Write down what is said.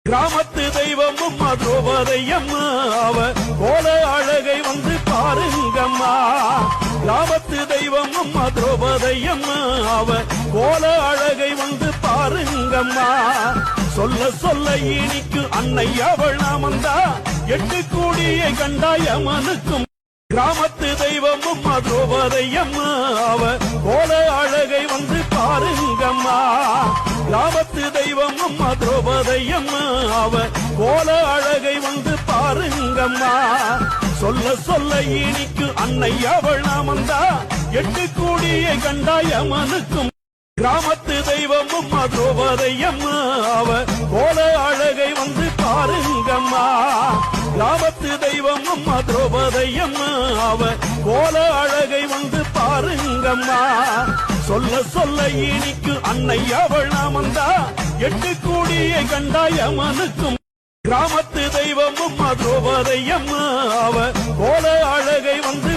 கிராமத்து தெய்வமும் திரௌபதியம்மா அவ கோல அழகை வந்து பாருங்கம்மா. கிராமத்து தெய்வமும் திரௌபதியம்மா அவ கோல அழகை வந்து பாருங்கம்மா. சொல்ல சொல்ல இனிக்கு அன்னை அவள் நாமந்தா எட்டு கூடியை கண்டாயமனுக்கும். கிராமத்து தெய்வமும் திரௌபதியம்மா அவ கோல அழகை வந்து பாருங்கம்மா. கிராமத்து தெய்வமும் திரௌபதியம்மா அவ கோல அழகை வந்து பாருங்கம்மா. சொல்ல சொல்ல இனிக்கு அன்னை அவள் நாமந்தா எட்டு கூடியை கண்டாயமனுக்கும். கிராமத்து தெய்வமும் திரௌபதியம்மா அவ கோல அழகை வந்து பாருங்கம்மா. கிராமத்து தெய்வமும் திரௌபதியம்மா அவ கோல அழகை வந்து பாருங்கம்மா. சொல்ல சொல்ல இனிக்கு அன்னை அவள் நாமந்தா எட்டு கூடியை கண்டாயமனுக்கும். கிராமத்து தெய்வமும் திரௌபதியம்மா அவ கோல அழகை வந்து